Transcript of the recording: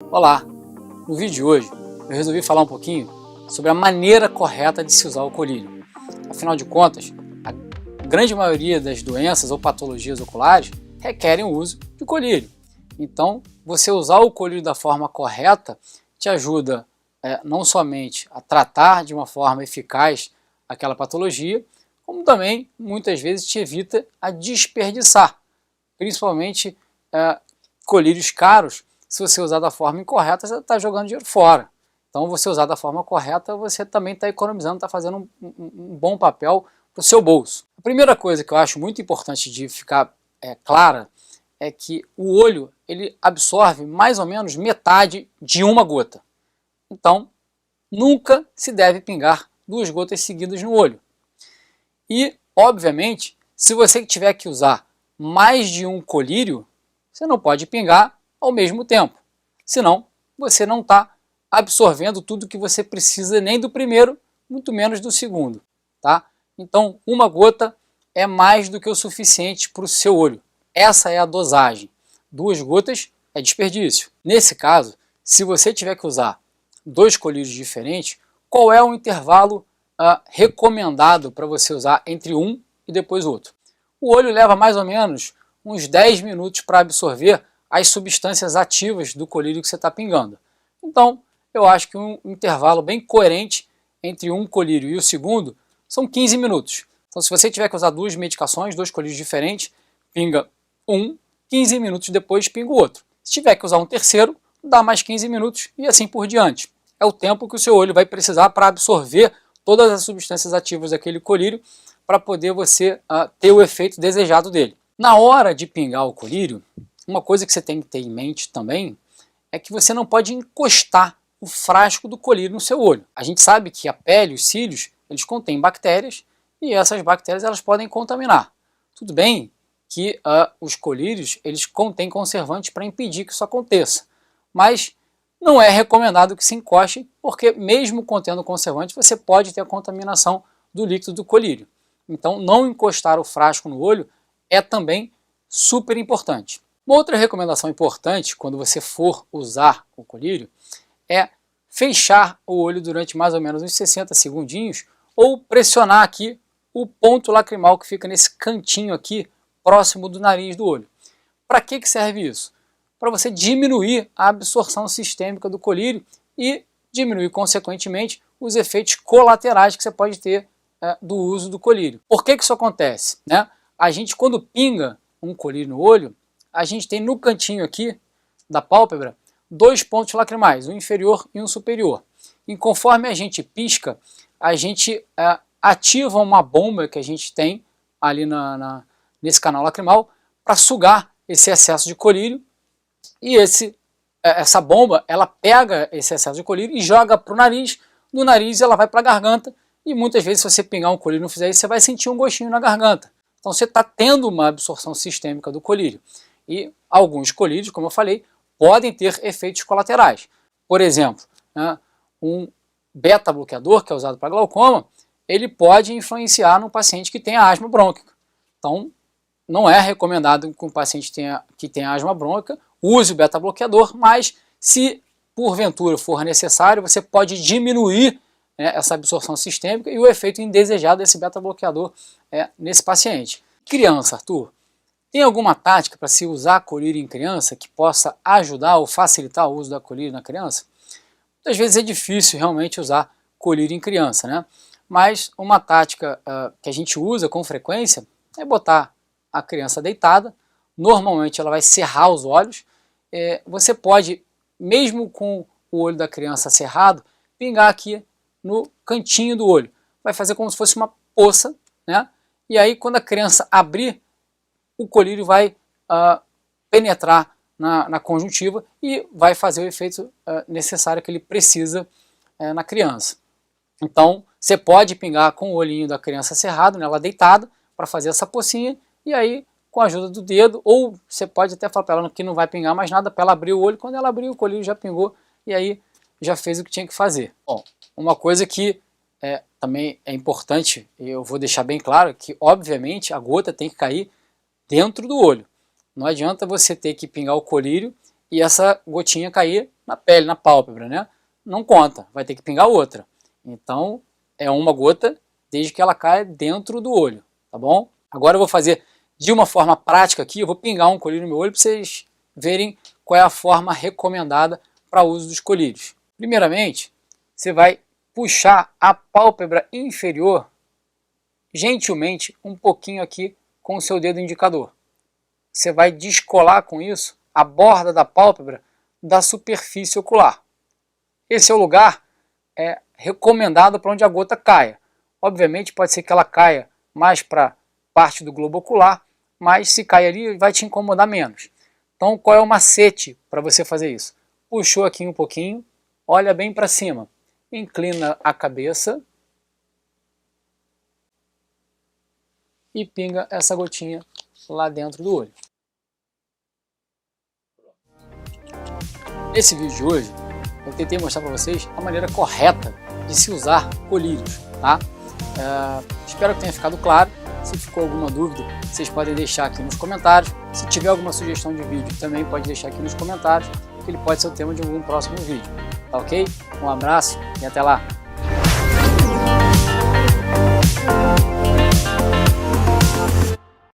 Olá! No vídeo de hoje eu resolvi falar um pouquinho sobre a maneira correta de se usar o colírio. Afinal de contas, a grande maioria das doenças ou patologias oculares requerem o uso de colírio. Então, você usar o colírio da forma correta te ajuda não somente a tratar de uma forma eficaz aquela patologia, como também muitas vezes te evita a desperdiçar, principalmente colírios caros. Se você usar da forma incorreta, você está jogando dinheiro fora. Então, você usar da forma correta, você também está economizando, está fazendo um bom papel para o seu bolso. A primeira coisa que eu acho muito importante de ficar clara é que o olho ele absorve mais ou menos metade de uma gota. Então, nunca se deve pingar 2 gotas seguidas no olho. E, obviamente, se você tiver que usar mais de um colírio, você não pode pingar ao mesmo tempo, senão você não está absorvendo tudo que você precisa nem do primeiro, muito menos do segundo, tá? Então, uma gota é mais do que o suficiente para o seu olho. Essa é a dosagem. 2 gotas é desperdício. Nesse caso, se você tiver que usar 2 colírios diferentes, qual é o intervalo recomendado para você usar entre um e depois outro? O olho leva mais ou menos uns 10 minutos para absorver as substâncias ativas do colírio que você está pingando. Então, eu acho que um intervalo bem coerente entre um colírio e o segundo são 15 minutos. Então, se você tiver que usar 2 medicações, 2 colírios diferentes, pinga um, 15 minutos depois pinga o outro. Se tiver que usar um terceiro, dá mais 15 minutos e assim por diante. É o tempo que o seu olho vai precisar para absorver todas as substâncias ativas daquele colírio para poder você ter o efeito desejado dele. Na hora de pingar o colírio, uma coisa que você tem que ter em mente também é que você não pode encostar o frasco do colírio no seu olho. A gente sabe que a pele, os cílios, eles contêm bactérias e essas bactérias elas podem contaminar. Tudo bem que os colírios eles contêm conservantes para impedir que isso aconteça, mas não é recomendado que se encoste, porque mesmo contendo conservante, você pode ter a contaminação do líquido do colírio. Então, não encostar o frasco no olho é também super importante. Uma outra recomendação importante quando você for usar o colírio é fechar o olho durante mais ou menos uns 60 segundinhos ou pressionar aqui o ponto lacrimal que fica nesse cantinho aqui próximo do nariz do olho. Para que serve isso? Para você diminuir a absorção sistêmica do colírio e diminuir consequentemente os efeitos colaterais que você pode ter do uso do colírio. Por que isso acontece? A gente quando pinga um colírio no olho, a gente tem no cantinho aqui da pálpebra 2 pontos lacrimais, um inferior e um superior. E conforme a gente pisca, a gente ativa uma bomba que a gente tem ali nesse canal lacrimal para sugar esse excesso de colírio e essa bomba ela pega esse excesso de colírio e joga para o nariz, do nariz ela vai para a garganta e muitas vezes se você pingar um colírio e não fizer isso, você vai sentir um gostinho na garganta. Então você está tendo uma absorção sistêmica do colírio. E alguns colírios, como eu falei, podem ter efeitos colaterais. Por exemplo, um beta-bloqueador, que é usado para glaucoma, ele pode influenciar no paciente que tem asma brônquica. Então, não é recomendado que um paciente que tenha asma brônquica use o beta-bloqueador, mas se porventura for necessário, você pode diminuir essa absorção sistêmica e o efeito indesejado desse beta-bloqueador nesse paciente. Criança, Arthur, tem alguma tática para se usar colírio em criança que possa ajudar ou facilitar o uso da colírio na criança? Muitas vezes é difícil realmente usar colírio em criança, Mas uma tática que a gente usa com frequência é botar a criança deitada, normalmente ela vai cerrar os olhos, você pode, mesmo com o olho da criança cerrado, pingar aqui no cantinho do olho. Vai fazer como se fosse uma poça, E aí quando a criança abrir, o colírio vai penetrar na conjuntiva e vai fazer o efeito necessário que ele precisa na criança. Então, você pode pingar com o olhinho da criança cerrado, ela deitada, para fazer essa pocinha, e aí, com a ajuda do dedo, ou você pode até falar para ela que não vai pingar mais nada, para ela abrir o olho, quando ela abrir o colírio já pingou, e aí já fez o que tinha que fazer. Bom, uma coisa que também é importante, e eu vou deixar bem claro, que obviamente a gota tem que cair dentro do olho. Não adianta você ter que pingar o colírio e essa gotinha cair na pele, na pálpebra, né? Não conta, vai ter que pingar outra. Então, é uma gota desde que ela caia dentro do olho, tá bom? Agora eu vou fazer de uma forma prática aqui, eu vou pingar um colírio no meu olho para vocês verem qual é a forma recomendada para o uso dos colírios. Primeiramente, você vai puxar a pálpebra inferior gentilmente um pouquinho aqui com o seu dedo indicador. Você vai descolar com isso a borda da pálpebra da superfície ocular. Esse é o lugar recomendado para onde a gota caia. Obviamente pode ser que ela caia mais para parte do globo ocular, mas se cair ali vai te incomodar menos. Então qual é o macete para você fazer isso? Puxou aqui um pouquinho, olha bem para cima, inclina a cabeça e pinga essa gotinha lá dentro do olho. Nesse vídeo de hoje, eu tentei mostrar para vocês a maneira correta de se usar colírios, tá? Espero que tenha ficado claro. Se ficou alguma dúvida, vocês podem deixar aqui nos comentários. Se tiver alguma sugestão de vídeo, também pode deixar aqui nos comentários, que ele pode ser o tema de algum próximo vídeo, tá ok? Um abraço e até lá!